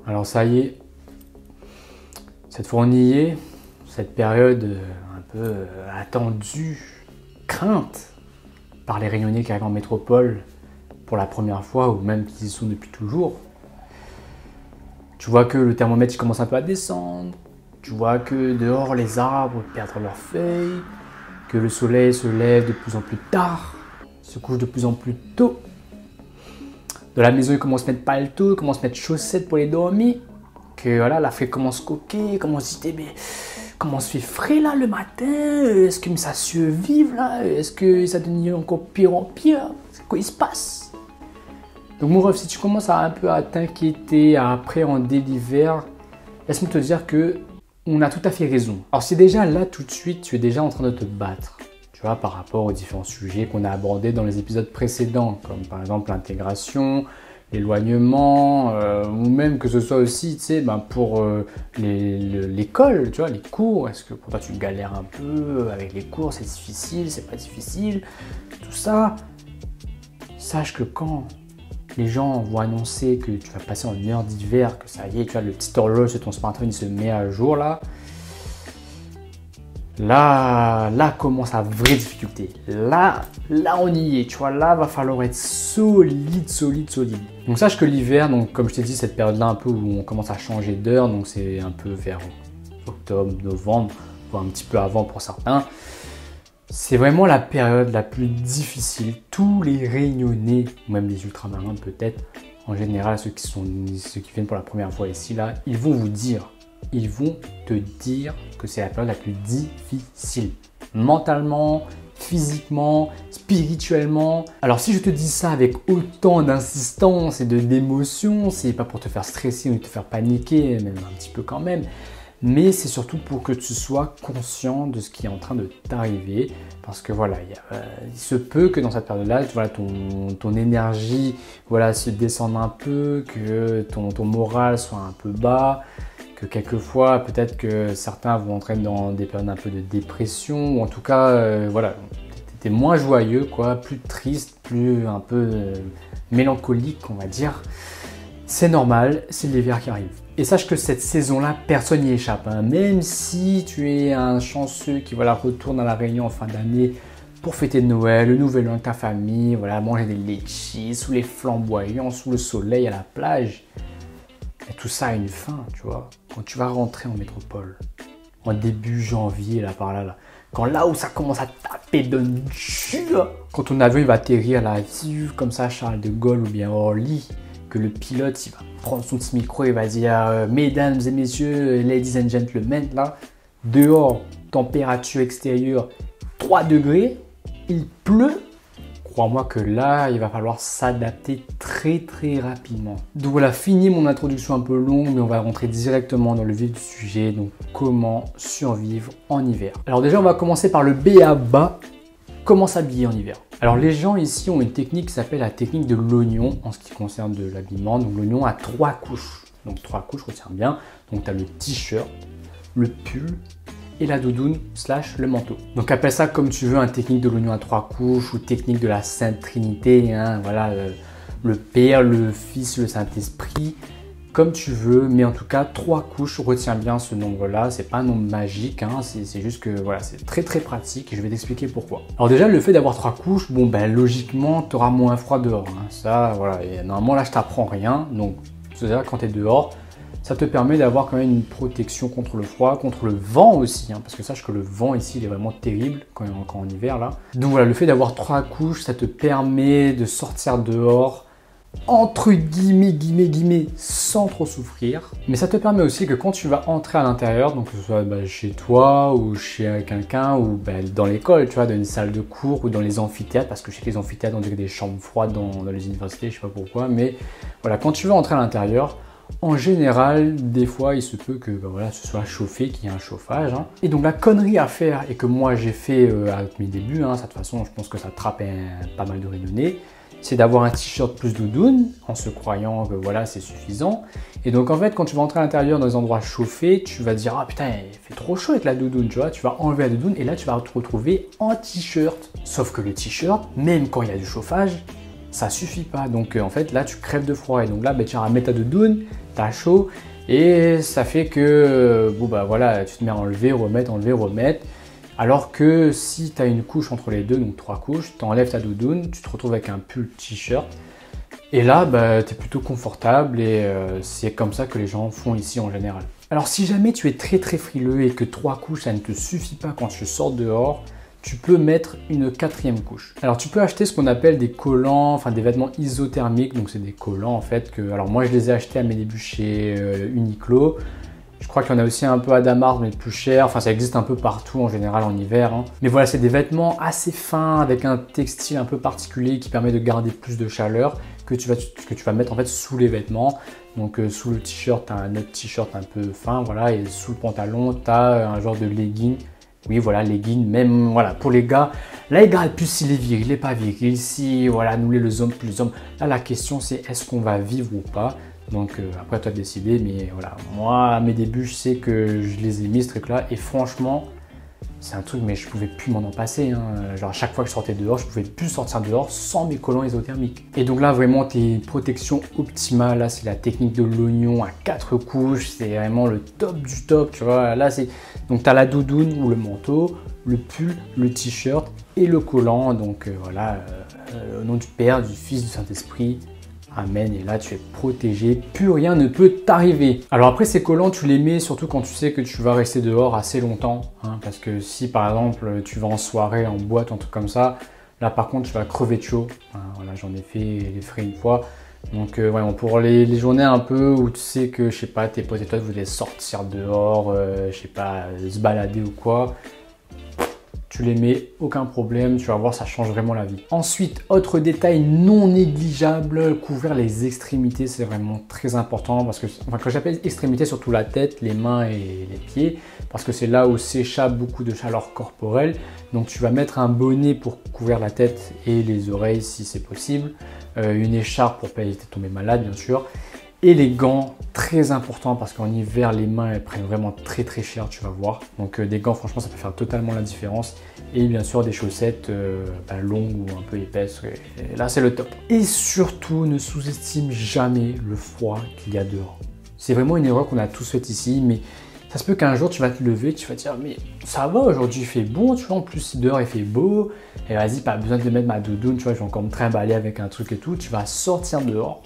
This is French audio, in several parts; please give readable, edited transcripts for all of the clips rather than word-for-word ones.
Alors ça y est, cette fois on y est, cette période un peu attendue, crainte par les Réunionnais qui arrivent en métropole pour la première fois ou même qui y sont depuis toujours. Tu vois que le thermomètre il commence un peu à descendre, tu vois que dehors les arbres perdent leurs feuilles, que le soleil se lève de plus en plus tard, se couche de plus en plus tôt. De la maison, ils commencent à mettre paletot, ils commencent à mettre chaussettes pour les dormir. Que voilà, la fée commence à coquer, commence à dire, mais comment se fait frais là le matin? Est-ce que ça survive là? Est-ce que ça devient encore pire en pire? C'est quoi il se passe? Donc mon ref, si tu commences un peu à t'inquiéter, à appréhender l'hiver, laisse-moi te dire que on a tout à fait raison. Alors si déjà là tout de suite, tu es déjà en train de te battre, tu vois, par rapport aux différents sujets qu'on a abordés dans les épisodes précédents, comme par exemple l'intégration, l'éloignement, ou même que ce soit aussi, tu sais, pour l'école, tu vois, les cours. Est-ce que pour toi tu galères un peu avec les cours, c'est difficile, c'est pas difficile, tout ça. Sache que quand les gens vont annoncer que tu vas passer en heure d'hiver, que ça y est, tu vois, le petit horloge de ton smartphone il se met à jour là. Là commence la vraie difficulté. Là on y est, tu vois, là va falloir être solide. Donc sache que l'hiver, donc comme je t'ai dit, cette période-là un peu où on commence à changer d'heure, donc c'est un peu vers octobre, novembre, voire un petit peu avant pour certains. C'est vraiment la période la plus difficile. Tous les Réunionnais, ou même les ultramarins peut-être, en général ceux qui viennent pour la première fois ici, là, ils vont te dire que c'est la période la plus difficile. Mentalement, physiquement, spirituellement. Alors si je te dis ça avec autant d'insistance et d'émotion, c'est pas pour te faire stresser ou te faire paniquer, même un petit peu quand même. Mais c'est surtout pour que tu sois conscient de ce qui est en train de t'arriver. Parce que voilà, il se peut que dans cette période-là, voilà, ton énergie voilà, se descende un peu, que ton moral soit un peu bas, que quelquefois, peut-être que certains vont entrer dans des périodes un peu de dépression, ou en tout cas, voilà, t'es moins joyeux, quoi, plus triste, plus un peu mélancolique, on va dire. C'est normal, c'est l'hiver qui arrive. Et sache que cette saison-là, personne n'y échappe. Hein. Même si tu es un chanceux qui voilà, retourne à La Réunion en fin d'année pour fêter Noël, le nouvel an avec ta famille, voilà, manger des litchis sous les flamboyants, sous le soleil, à la plage. Et tout ça a une fin, tu vois. Quand tu vas rentrer en métropole, en début janvier, là par là, quand là où ça commence à taper de dur, quand ton avion il va atterrir là, comme ça, Charles de Gaulle ou bien Orly, que le pilote il va prendre son petit micro et va dire mesdames et messieurs, ladies and gentlemen, là, dehors, température extérieure 3 degrés, il pleut. Crois-moi que là, il va falloir s'adapter très rapidement. Donc voilà, fini mon introduction un peu longue, mais on va rentrer directement dans le vif du sujet. Donc comment survivre en hiver. Alors déjà, on va commencer par le b.a.-ba. Comment s'habiller en hiver? Alors les gens ici ont une technique qui s'appelle la technique de l'oignon en ce qui concerne de l'habillement. Donc l'oignon a 3 couches. Donc 3 couches, retiens bien. Donc tu as le t-shirt, le pull et la doudoune / le manteau. Donc appelle ça comme tu veux, un technique de l'oignon à 3 couches ou technique de la Sainte Trinité, hein, voilà, le Père, le Fils, le Saint-Esprit, comme tu veux, mais en tout cas 3 couches, retiens bien ce nombre-là, c'est pas un nombre magique, hein, c'est juste que voilà, c'est très pratique et je vais t'expliquer pourquoi. Alors déjà, le fait d'avoir 3 couches, bon ben logiquement, tu auras moins froid dehors, hein, ça voilà, et normalement là je t'apprends rien, donc c'est-à-dire quand tu es dehors, ça te permet d'avoir quand même une protection contre le froid, contre le vent aussi, hein, parce que sache que le vent ici, il est vraiment terrible quand en hiver là. Donc voilà, le fait d'avoir 3 couches, ça te permet de sortir dehors, entre guillemets, sans trop souffrir. Mais ça te permet aussi que quand tu vas entrer à l'intérieur, donc que ce soit chez toi ou chez quelqu'un ou dans l'école, tu vois, dans une salle de cours ou dans les amphithéâtres, parce que chez les amphithéâtres, on dirait des chambres froides dans les universités, je sais pas pourquoi, mais voilà, quand tu vas entrer à l'intérieur, en général, des fois, il se peut que voilà, ce soit chauffé, qu'il y ait un chauffage. Hein. Et donc, la connerie à faire, et que moi j'ai fait avec mes débuts, hein, de toute façon, je pense que ça trappe pas mal de Réunionnais, c'est d'avoir un t-shirt plus doudoune, en se croyant que voilà, c'est suffisant. Et donc, en fait, quand tu vas entrer à l'intérieur dans des endroits chauffés, tu vas dire, ah putain, il fait trop chaud avec la doudoune, tu vois. Tu vas enlever la doudoune et là, tu vas te retrouver en t-shirt. Sauf que le t-shirt, même quand il y a du chauffage, ça suffit pas. Donc en fait là tu crèves de froid et donc là tu vas mettre ta doudoune t'as chaud et ça fait que bon bah voilà, tu te mets à enlever, remettre, enlever, remettre. Alors que si tu as une couche entre les deux, donc 3 couches, tu enlèves ta doudoune, tu te retrouves avec un pull t-shirt. Et là, bah, tu es plutôt confortable et c'est comme ça que les gens font ici en général. Alors si jamais tu es très frileux et que 3 couches, ça ne te suffit pas quand tu sors dehors, tu peux mettre une 4e couche. Alors tu peux acheter ce qu'on appelle des collants, enfin des vêtements isothermiques, donc c'est des collants en fait que, alors moi je les ai achetés à mes débuts chez Uniqlo. Je crois qu'il y en a aussi un peu à Damart, mais plus cher. Enfin, ça existe un peu partout en général en hiver. Hein. Mais voilà, c'est des vêtements assez fins avec un textile un peu particulier qui permet de garder plus de chaleur que tu vas mettre en fait sous les vêtements. Donc sous le t-shirt, tu as un autre t-shirt un peu fin, voilà, et sous le pantalon, tu as un genre de legging. Oui, voilà, legging, même voilà, pour les gars. Là, il regarde plus s'il est viril, il n'est pas viril. Si, voilà, nous les hommes, plus les hommes. Là, la question, c'est est-ce qu'on va vivre ou pas? Donc après, toi de décider, mais voilà, moi à mes débuts, je sais que je les ai mis ce truc-là et franchement, c'est un truc, mais je pouvais plus m'en passer. Hein. Genre à chaque fois que je sortais dehors, je pouvais plus sortir dehors sans mes collants isothermiques. Et donc là, vraiment, tes protections optimales, là, c'est la technique de l'oignon à 4 couches, c'est vraiment le top du top, tu vois. Là, c'est donc tu as la doudoune ou le manteau, le pull, le t-shirt et le collant. Donc voilà, au nom du Père, du Fils, du Saint-Esprit. Amen, et là tu es protégé, plus rien ne peut t'arriver. Alors après ces collants tu les mets surtout quand tu sais que tu vas rester dehors assez longtemps, hein, parce que si par exemple tu vas en soirée, en boîte, un truc comme ça, là par contre tu vas crever de chaud. Hein, voilà, j'en ai fait les frais une fois. Donc ouais, pour les journées un peu où tu sais que je sais pas, tes potes et toi vous voulez sortir dehors, je sais pas, se balader ou quoi. Tu les mets, aucun problème, tu vas voir, ça change vraiment la vie. Ensuite, autre détail non négligeable, couvrir les extrémités, c'est vraiment très important parce que, enfin, quand j'appelle extrémités, surtout la tête, les mains et les pieds, parce que c'est là où s'échappe beaucoup de chaleur corporelle. Donc tu vas mettre un bonnet pour couvrir la tête et les oreilles si c'est possible, une écharpe pour ne pas éviter de tomber malade bien sûr. Et les gants, très important parce qu'en hiver, les mains elles prennent vraiment très cher, tu vas voir. Donc des gants, franchement, ça peut faire totalement la différence. Et bien sûr, des chaussettes longues ou un peu épaisses. Et là, c'est le top. Et surtout, ne sous-estime jamais le froid qu'il y a dehors. C'est vraiment une erreur qu'on a tous faite ici, mais ça se peut qu'un jour, tu vas te lever, tu vas te dire, mais ça va, aujourd'hui, il fait bon, tu vois, en plus, si dehors, il fait beau. Et vas-y, pas besoin de mettre ma doudoune, tu vois, je vais encore me trimballer avec un truc et tout. Tu vas sortir dehors.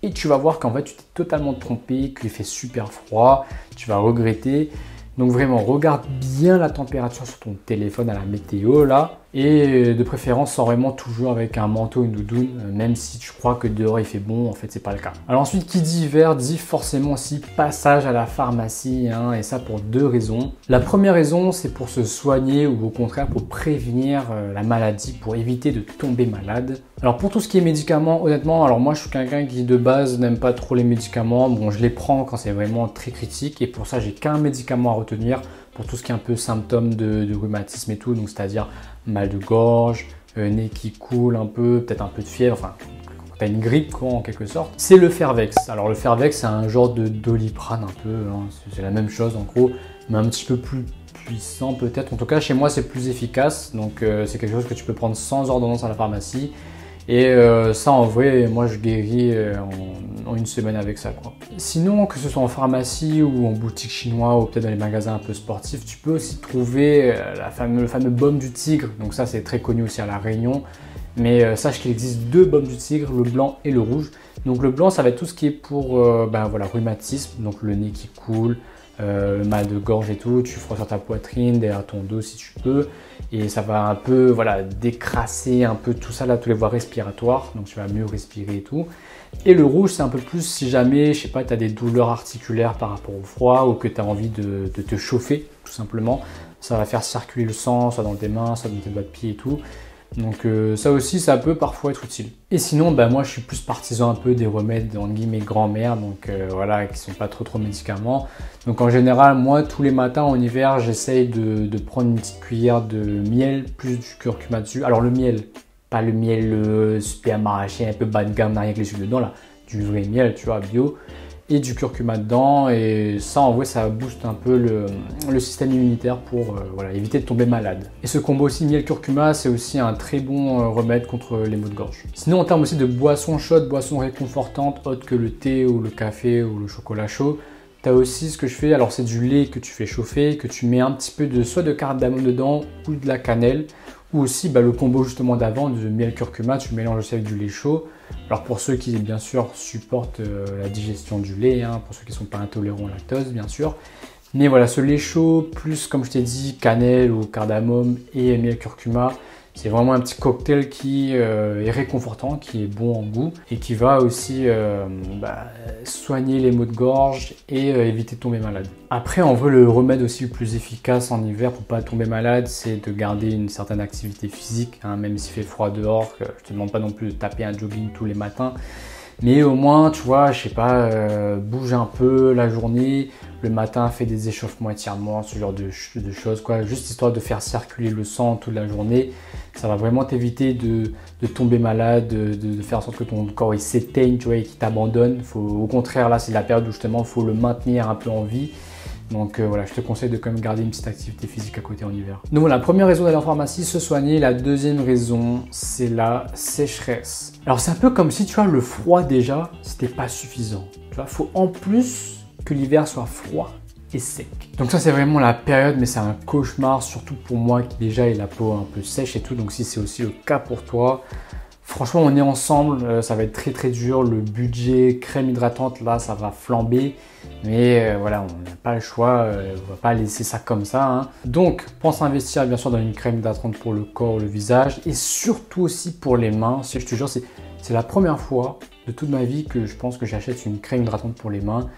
Et tu vas voir qu'en fait, tu t'es totalement trompé, qu'il fait super froid, tu vas regretter. Donc vraiment, regarde bien la température sur ton téléphone à la météo là. Et de préférence, sors vraiment toujours avec un manteau, une doudoune, même si tu crois que dehors il fait bon, en fait c'est pas le cas. Alors ensuite, qui dit hiver dit forcément aussi passage à la pharmacie, hein, et ça pour 2 raisons. La première raison, c'est pour se soigner ou au contraire pour prévenir la maladie, pour éviter de tomber malade. Alors pour tout ce qui est médicaments, honnêtement, alors moi je suis quelqu'un qui de base n'aime pas trop les médicaments. Bon, je les prends quand c'est vraiment très critique et pour ça j'ai qu'un médicament à retenir pour tout ce qui est un peu symptômes de rhumatisme et tout, donc c'est-à-dire mal de gorge, nez qui coule un peu, peut-être un peu de fièvre, enfin quand tu as une grippe quoi en quelque sorte. C'est le Fervex. Alors le Fervex c'est un genre de Doliprane un peu, hein, c'est la même chose en gros, mais un petit peu plus puissant peut-être. En tout cas chez moi c'est plus efficace, donc c'est quelque chose que tu peux prendre sans ordonnance à la pharmacie. Et ça en vrai, moi je guéris en 1 semaine avec ça quoi. Sinon, que ce soit en pharmacie ou en boutique chinoise ou peut-être dans les magasins un peu sportifs, tu peux aussi trouver le fameux baume du tigre. Donc ça c'est très connu aussi à La Réunion. Mais sache qu'il existe 2 baumes du tigre, le blanc et le rouge. Donc le blanc ça va être tout ce qui est pour voilà, rhumatisme, donc le nez qui coule, le mal de gorge et tout, tu frottes sur ta poitrine, derrière ton dos si tu peux, et ça va un peu voilà, décrasser un peu tout ça là, toutes les voies respiratoires, donc tu vas mieux respirer et tout. Et le rouge c'est un peu plus si jamais, je sais pas, tu as des douleurs articulaires par rapport au froid ou que tu as envie de te chauffer tout simplement, ça va faire circuler le sang, soit dans tes mains, soit dans tes doigts de pied et tout. Donc ça aussi, ça peut parfois être utile. Et sinon, moi je suis plus partisan un peu des remèdes entre guillemets grand-mère, donc voilà, qui sont pas trop médicaments. Donc en général, moi tous les matins en hiver, j'essaye de prendre une petite cuillère de miel plus du curcuma dessus. Alors le miel, pas le miel super maraîcher, un peu bas de gamme avec les sucres dedans là, du vrai miel, tu vois, bio. et du curcuma dedans. Et ça, en vrai, ça booste un peu le système immunitaire pour voilà, éviter de tomber malade. Et ce combo aussi miel-curcuma, c'est aussi un très bon remède contre les maux de gorge. Sinon, en termes aussi de boissons chaudes, boissons réconfortantes, autres que le thé ou le café ou le chocolat chaud, tu as aussi ce que je fais, alors c'est du lait que tu fais chauffer, que tu mets un petit peu de soit de cardamome dedans ou de la cannelle, ou aussi le combo justement d'avant, de miel curcuma, tu mélanges aussi avec du lait chaud. Alors pour ceux qui bien sûr supportent la digestion du lait, hein, pour ceux qui ne sont pas intolérants au lactose bien sûr. Mais voilà, ce lait chaud, plus comme je t'ai dit, cannelle ou cardamome et miel curcuma, c'est vraiment un petit cocktail qui est réconfortant, qui est bon en goût et qui va aussi soigner les maux de gorge et éviter de tomber malade. Après, en vrai, le remède aussi le plus efficace en hiver pour pas tomber malade, c'est de garder une certaine activité physique, hein, même s'il fait froid dehors. Je te demande pas non plus de taper un jogging tous les matins. Mais au moins, tu vois, je sais pas, bouge un peu la journée, le matin, fais des échauffements, étirements, ce genre de choses, quoi. Juste histoire de faire circuler le sang toute la journée. Ça va vraiment t'éviter de tomber malade, de faire en sorte que ton corps il s'éteigne, tu vois, et qu'il t'abandonne. Au contraire, là, c'est la période où justement, il faut le maintenir un peu en vie. Donc voilà, je te conseille de quand même garder une petite activité physique à côté en hiver. Donc voilà, la première raison d'aller en pharmacie, se soigner. La deuxième raison, c'est la sécheresse. Alors c'est un peu comme si, tu vois, le froid déjà, c'était pas suffisant. Tu vois, faut en plus que l'hiver soit froid et sec. Donc ça c'est vraiment la période, mais c'est un cauchemar, surtout pour moi qui déjà ai la peau un peu sèche et tout. Donc si c'est aussi le cas pour toi, franchement on est ensemble, ça va être très très dur. Le budget crème hydratante là, ça va flamber. Mais voilà, on n'a pas le choix, on va pas laisser ça comme ça, hein. Donc, pense à investir bien sûr dans une crème hydratante pour le corps, le visage et surtout aussi pour les mains. Je te jure, c'est la première fois de toute ma vie que je pense que j'achète une crème hydratante pour les mains.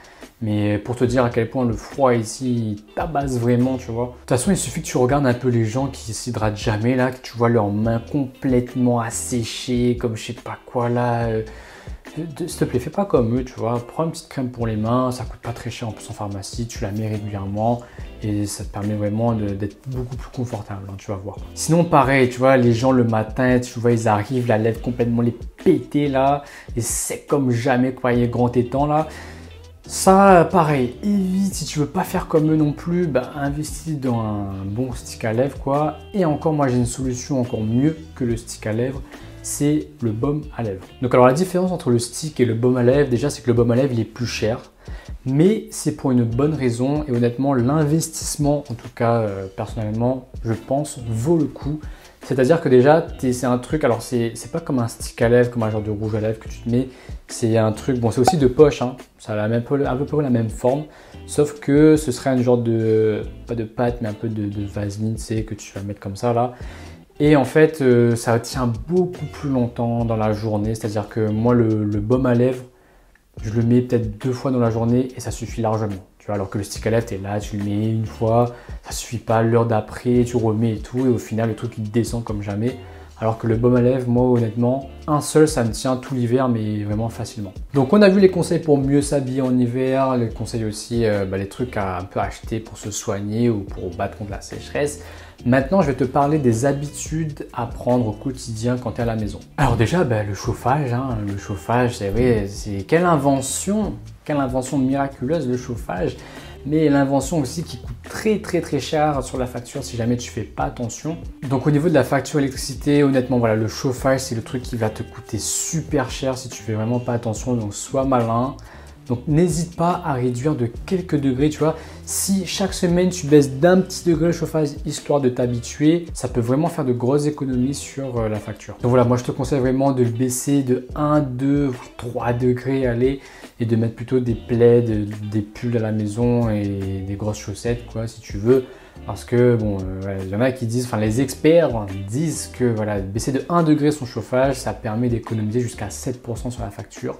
Mais pour te dire à quel point le froid ici il tabasse vraiment, tu vois. De toute façon, il suffit que tu regardes un peu les gens qui s'hydratent jamais là, que tu vois leurs mains complètement asséchées, comme je sais pas quoi là. S'il te plaît, fais pas comme eux, tu vois. Prends une petite crème pour les mains, ça coûte pas très cher en plus en pharmacie, tu la mets régulièrement et ça te permet vraiment d'être beaucoup plus confortable, hein, tu vas voir. Sinon, pareil, tu vois, les gens le matin, tu vois, ils arrivent, la lèvre complètement les pétées là, et sec comme jamais, quoi, il est grand étang là. Ça, pareil, évite, si tu veux pas faire comme eux non plus, investis dans un bon stick à lèvres, quoi. Et encore, moi, j'ai une solution encore mieux que le stick à lèvres. C'est le baume à lèvres. Donc alors la différence entre le stick et le baume à lèvres, déjà c'est que le baume à lèvres il est plus cher, mais c'est pour une bonne raison et honnêtement l'investissement, en tout cas personnellement, je pense, vaut le coup. C'est-à-dire que déjà c'est un truc, alors c'est pas comme un stick à lèvres, comme un genre de rouge à lèvres que tu te mets, c'est un truc, bon c'est aussi de poche, hein, ça a à peu près la même forme, sauf que ce serait un genre de, pas de pâte mais un peu de vaseline, tu sais, que tu vas mettre comme ça là. Et en fait, ça tient beaucoup plus longtemps dans la journée. C'est-à-dire que moi, le baume à lèvres, je le mets peut-être 2 fois dans la journée et ça suffit largement. Tu vois, alors que le stick à lèvres, tu es là, tu le mets une fois, ça suffit pas, l'heure d'après, tu remets et tout. Et au final, le truc, il descend comme jamais. Alors que le baume à lèvres, moi, honnêtement, un seul, ça me tient tout l'hiver, mais vraiment facilement. Donc, on a vu les conseils pour mieux s'habiller en hiver, les conseils aussi, les trucs à un peu acheter pour se soigner ou pour battre contre la sécheresse. Maintenant, je vais te parler des habitudes à prendre au quotidien quand tu es à la maison. Alors déjà, le chauffage, hein, le chauffage, c'est vrai, c'est quelle invention miraculeuse le chauffage, mais l'invention aussi qui coûte très cher sur la facture si jamais tu fais pas attention. Donc au niveau de la facture électricité, honnêtement, voilà, le chauffage, c'est le truc qui va te coûter super cher si tu fais vraiment pas attention, donc sois malin. Donc n'hésite pas à réduire de quelques degrés, tu vois. Si chaque semaine tu baisses d'un petit degré le chauffage histoire de t'habituer, ça peut vraiment faire de grosses économies sur la facture. Donc voilà, moi je te conseille vraiment de le baisser de 1, 2, 3 degrés, allez, et de mettre plutôt des plaids, des pulls à la maison et des grosses chaussettes, quoi, si tu veux. Parce que, bon, il y en a qui disent, enfin les experts disent que voilà, baisser de 1 degré son chauffage, ça permet d'économiser jusqu'à 7% sur la facture.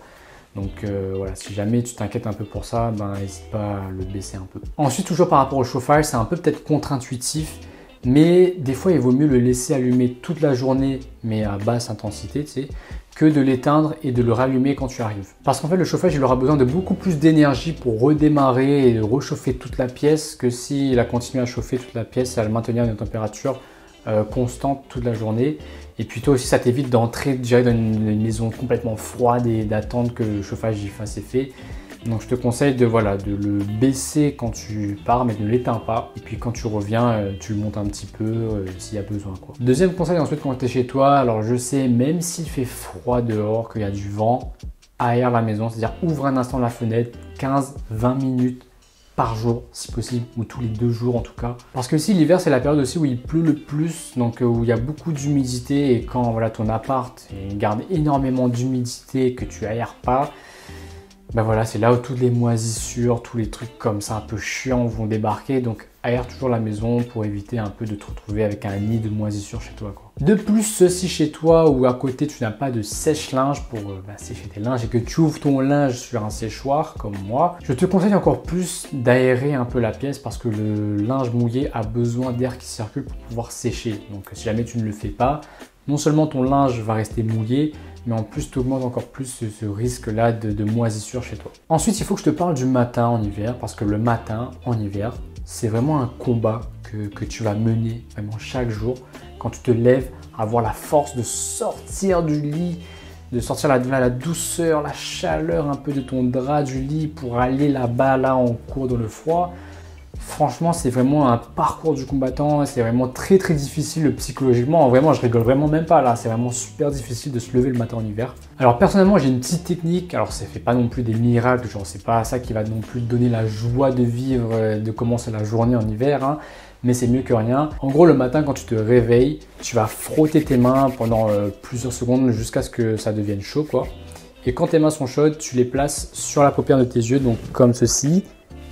Donc voilà, si jamais tu t'inquiètes un peu pour ça, n'hésite pas à le baisser un peu. Ensuite, toujours par rapport au chauffage, c'est un peu peut-être contre-intuitif, mais des fois, il vaut mieux le laisser allumer toute la journée, mais à basse intensité, tu sais, que de l'éteindre et de le rallumer quand tu arrives. Parce qu'en fait, le chauffage, il aura besoin de beaucoup plus d'énergie pour redémarrer et réchauffer toute la pièce que s'il a continué à chauffer toute la pièce et à le maintenir à une température constante toute la journée. Et puis toi aussi, ça t'évite d'entrer dans une maison complètement froide et d'attendre que le chauffage y fasse effet. Donc je te conseille de le baisser quand tu pars, mais ne l'éteins pas. Et puis quand tu reviens, tu le montes un petit peu s'il y a besoin, quoi. Deuxième conseil ensuite quand tu es chez toi, alors je sais, même s'il fait froid dehors, qu'il y a du vent, aère la maison, c'est-à-dire ouvre un instant la fenêtre, 15-20 minutes par jour si possible, ou tous les 2 jours en tout cas. Parce que ici l'hiver c'est la période aussi où il pleut le plus, donc où il y a beaucoup d'humidité, et quand ton appart garde énormément d'humidité, que tu aères pas, c'est là où toutes les moisissures, tous les trucs comme ça un peu chiants vont débarquer. Donc aère toujours la maison pour éviter un peu de te retrouver avec un nid de moisissures chez toi, quoi. De plus, si chez toi ou à côté tu n'as pas de sèche-linge pour sécher tes linges et que tu ouvres ton linge sur un séchoir comme moi, je te conseille encore plus d'aérer un peu la pièce, parce que le linge mouillé a besoin d'air qui circule pour pouvoir sécher. Donc si jamais tu ne le fais pas, non seulement ton linge va rester mouillé, mais en plus tu augmentes encore plus ce risque-là de moisissure chez toi. Ensuite, il faut que je te parle du matin en hiver, parce que le matin en hiver, c'est vraiment un combat que tu vas mener vraiment chaque jour. Quand tu te lèves, avoir la force de sortir du lit, de sortir la douceur, la chaleur un peu de ton drap du lit pour aller là-bas, là en cours dans le froid. Franchement, c'est vraiment un parcours du combattant, c'est vraiment très très difficile psychologiquement. Vraiment, je rigole vraiment même pas là, c'est vraiment super difficile de se lever le matin en hiver. Alors personnellement, j'ai une petite technique, alors ça fait pas non plus des miracles, genre c'est pas ça qui va non plus te donner la joie de vivre, de commencer la journée en hiver, hein, mais c'est mieux que rien. En gros, le matin quand tu te réveilles, tu vas frotter tes mains pendant plusieurs secondes jusqu'à ce que ça devienne chaud, quoi. Et quand tes mains sont chaudes, tu les places sur la paupière de tes yeux, donc comme ceci.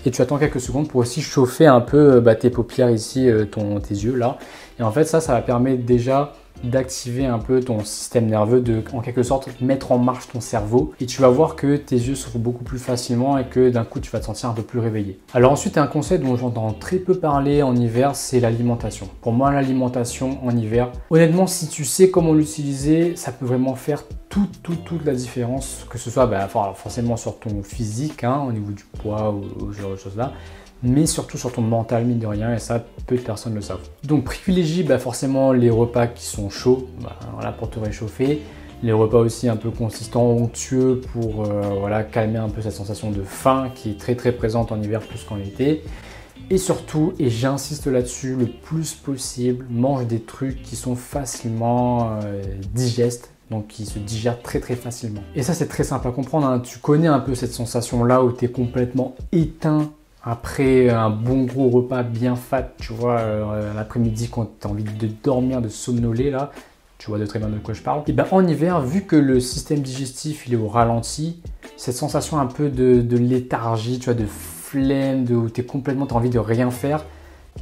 Et tu attends quelques secondes pour aussi chauffer un peu tes paupières ici, tes yeux là. Et en fait ça va permettre déjà d'activer un peu ton système nerveux, de en quelque sorte mettre en marche ton cerveau, et tu vas voir que tes yeux s'ouvrent beaucoup plus facilement et que d'un coup tu vas te sentir un peu plus réveillé. Alors ensuite, un conseil dont j'entends très peu parler en hiver, c'est l'alimentation. Pour moi, l'alimentation en hiver, honnêtement, si tu sais comment l'utiliser, ça peut vraiment faire toute la différence, que ce soit forcément sur ton physique, hein, au niveau du poids ou ce genre de choses là, mais surtout sur ton mental, mine de rien, et ça, peu de personnes le savent. Donc privilégie forcément les repas qui sont chauds, pour te réchauffer, les repas aussi un peu consistants, onctueux, pour calmer un peu cette sensation de faim qui est très très présente en hiver plus qu'en été. Et surtout, et j'insiste là-dessus, le plus possible, mange des trucs qui sont facilement digestes, donc qui se digèrent très très facilement. Et ça, c'est très simple à comprendre, hein. Tu connais un peu cette sensation-là où tu es complètement éteint après un bon gros repas bien fat, tu vois, l'après-midi quand tu as envie de dormir, de somnoler là, tu vois de très bien de quoi je parle. Et en hiver, vu que le système digestif il est au ralenti, cette sensation un peu de léthargie, tu vois, de flemme, où tu as envie de rien faire,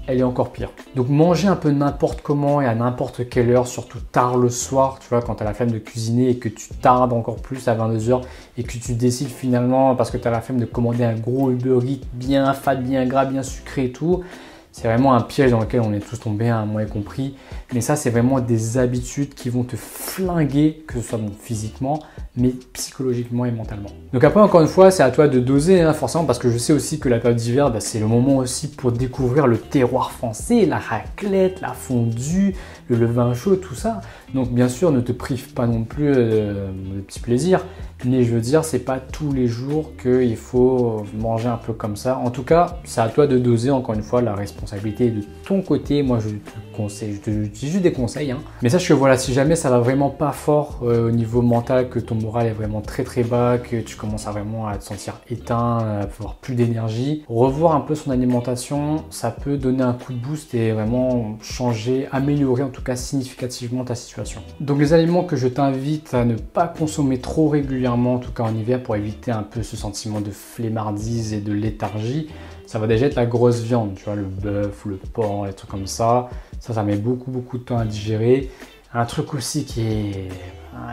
elle est encore pire. Donc manger un peu n'importe comment et à n'importe quelle heure, surtout tard le soir, tu vois, quand tu as la flemme de cuisiner et que tu tardes encore plus à 22 h et que tu décides finalement, parce que tu as la flemme de commander un gros Uber Eats bien fat, bien gras, bien sucré et tout, c'est vraiment un piège dans lequel on est tous tombés, hein, moi y compris. Mais ça, c'est vraiment des habitudes qui vont te flinguer, que ce soit physiquement, mais psychologiquement et mentalement. Donc après, encore une fois, c'est à toi de doser, hein, forcément, parce que je sais aussi que la période d'hiver, c'est le moment aussi pour découvrir le terroir français, la raclette, la fondue, le vin chaud, tout ça. Donc bien sûr, ne te prive pas non plus de petits plaisirs, mais je veux dire, c'est pas tous les jours qu'il faut manger un peu comme ça. En tout cas, c'est à toi de doser, encore une fois, la responsabilité est de ton côté. Moi, je te conseille, je te dis juste des conseils, hein. Mais sache que si jamais ça va vraiment pas fort au niveau mental, que ton moral est vraiment très très bas, que tu commences vraiment à te sentir éteint, à avoir plus d'énergie, revoir un peu son alimentation, ça peut donner un coup de boost et vraiment changer, améliorer en tout cas significativement ta situation. Donc les aliments que je t'invite à ne pas consommer trop régulièrement, en tout cas en hiver, pour éviter un peu ce sentiment de flemmardise et de léthargie, ça va déjà être la grosse viande, tu vois, le bœuf ou le porc, les trucs comme ça. Ça met beaucoup de temps à digérer. Un truc aussi qui est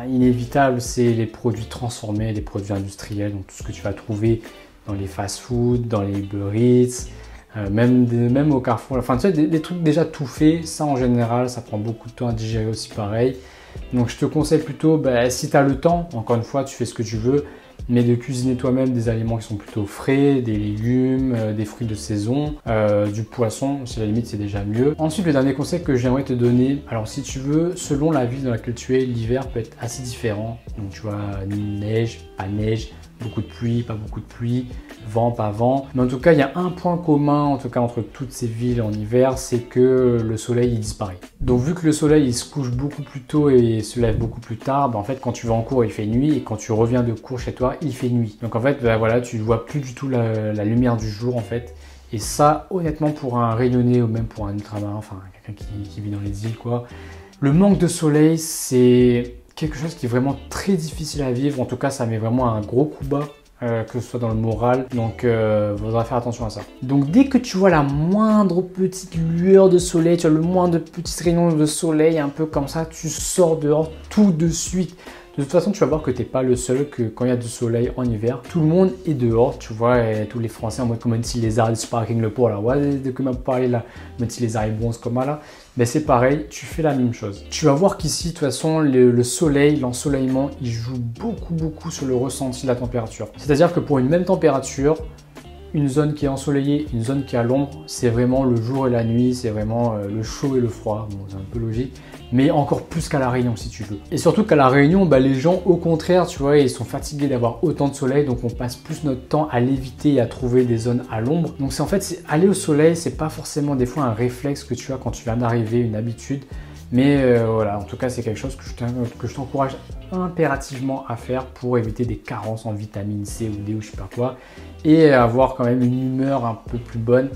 inévitable, c'est les produits transformés, les produits industriels, donc tout ce que tu vas trouver dans les fast-foods, dans les Uber Eats, même au Carrefour. Enfin, tu sais, des trucs déjà tout faits, ça en général, ça prend beaucoup de temps à digérer aussi pareil. Donc je te conseille plutôt, si tu as le temps, encore une fois, tu fais ce que tu veux, mais de cuisiner toi-même des aliments qui sont plutôt frais, des légumes, des fruits de saison, du poisson, si à la limite c'est déjà mieux. Ensuite, le dernier conseil que j'aimerais te donner, alors si tu veux, selon la ville dans laquelle tu es, l'hiver peut être assez différent. Donc tu vois, neige, pas neige, beaucoup de pluie, pas beaucoup de pluie, vent, pas vent. Mais en tout cas, il y a un point commun en tout cas entre toutes ces villes en hiver, c'est que le soleil il disparaît. Donc vu que le soleil il se couche beaucoup plus tôt et se lève beaucoup plus tard, en fait quand tu vas en cours il fait nuit et quand tu reviens de cours chez toi il fait nuit. Donc en fait voilà, tu ne vois plus du tout la lumière du jour en fait. Et ça honnêtement pour un rayonné ou même pour un ultramarin, enfin quelqu'un qui vit dans les îles quoi, le manque de soleil c'est quelque chose qui est vraiment très difficile à vivre. En tout cas ça met vraiment un gros coup bas. Que ce soit dans le moral, donc il faudra faire attention à ça. Donc dès que tu vois la moindre petite lueur de soleil, tu as le moindre petit rayon de soleil un peu comme ça, tu sors dehors tout de suite. De toute façon, tu vas voir que tu n'es pas le seul, que quand il y a du soleil en hiver, tout le monde est dehors, tu vois, et tous les Français en mode comme si les arts du parking le port là, ouais, de quoi m'a parlé là, même si les arts bronzent comme là, ben c'est pareil, tu fais la même chose. Tu vas voir qu'ici, de toute façon, le soleil, l'ensoleillement, il joue beaucoup sur le ressenti de la température. C'est-à-dire que pour une même température, une zone qui est ensoleillée, une zone qui est à l'ombre, c'est vraiment le jour et la nuit, c'est vraiment le chaud et le froid. Bon, c'est un peu logique, mais encore plus qu'à La Réunion si tu veux. Et surtout qu'à La Réunion, les gens au contraire, tu vois, ils sont fatigués d'avoir autant de soleil, donc on passe plus notre temps à l'éviter et à trouver des zones à l'ombre. Donc c'est en fait, aller au soleil, c'est pas forcément des fois un réflexe que tu as quand tu viens d'arriver, une habitude. Mais voilà, en tout cas, c'est quelque chose que je t'encourage impérativement à faire pour éviter des carences en vitamine C ou D ou je sais pas quoi et avoir quand même une humeur un peu plus bonne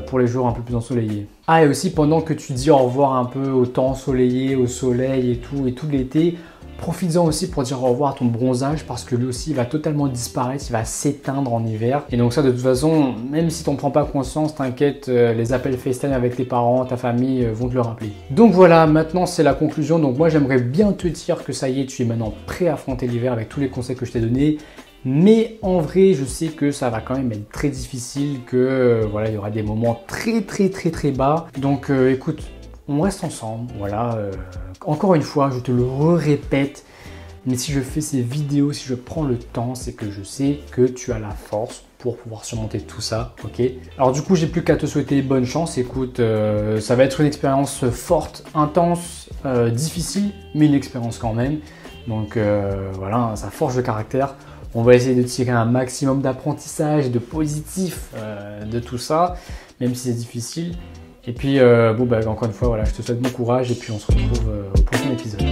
pour les jours un peu plus ensoleillés. Ah, et aussi pendant que tu dis au revoir un peu au temps ensoleillé, au soleil et tout l'été, profites-en aussi pour dire au revoir à ton bronzage parce que lui aussi il va totalement disparaître, il va s'éteindre en hiver. Et donc ça de toute façon, même si tu n'en prends pas conscience, t'inquiète, les appels FaceTime avec tes parents, ta famille vont te le rappeler. Donc voilà, maintenant c'est la conclusion. Donc moi j'aimerais bien te dire que ça y est, tu es maintenant prêt à affronter l'hiver avec tous les conseils que je t'ai donnés. Mais en vrai, je sais que ça va quand même être très difficile, que voilà, il y aura des moments très bas. Donc écoute, on reste ensemble, voilà. Encore une fois, je te le répète, mais si je fais ces vidéos, si je prends le temps, c'est que je sais que tu as la force pour pouvoir surmonter tout ça, ok? Alors du coup, j'ai plus qu'à te souhaiter bonne chance. Écoute, ça va être une expérience forte, intense, difficile, mais une expérience quand même. Donc voilà, ça forge le caractère. On va essayer de tirer un maximum d'apprentissage, de positif de tout ça, même si c'est difficile. Et puis, encore une fois, voilà, je te souhaite bon courage et puis on se retrouve au prochain épisode.